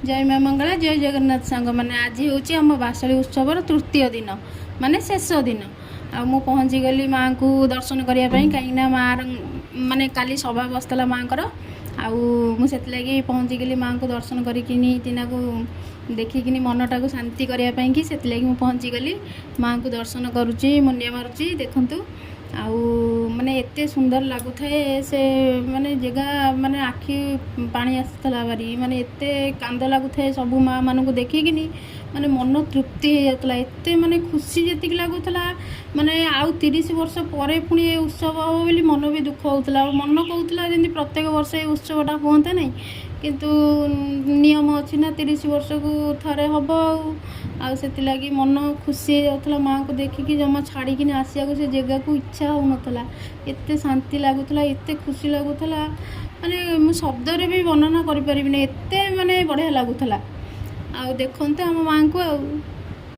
जय माँ मंगला जय जगन्नाथ सांग मैंने आज हूँ आम बासळी उत्सवर तृतीय दिन माने शेष दिन आ पहुँची गली माँ को दर्शन करने कहीं माँ माने काली सभा बसला माँ आगे पहुँची गली माँ को दर्शन करी को देखिकी मनटा को शांति करने कि से पहुँची गली माँ को दर्शन करुच्ची मुंडिया मारुच्ची देखंतु आउ माने एते सुंदर लगुए से माने जगह माने आखि पानी आसला बारी माने एते कांद लगुए सब माँ मान को देखिकी माने मन तृप्ति हो जाता एते माने खुशी जी लगुला माने आउ 30 वर्ष पर पुणी ये उत्सव हम बोली मन भी दुख होता मन कहूला जमी प्रत्येक वर्ष ये उत्सवटा हुआ नहीं किंतु नियम अच्छी ना 30 वर्ष को थरे हम आती मन खुशी होता माँ को देखिकी जमा छाड़ी आसिया से जगह को इच्छा हो नाला एत शांति लगुला एत खुशी लगुला माने मु शब्द भी वर्णना करें एत माने बढ़िया लगुला आ देखते आम माँ को आ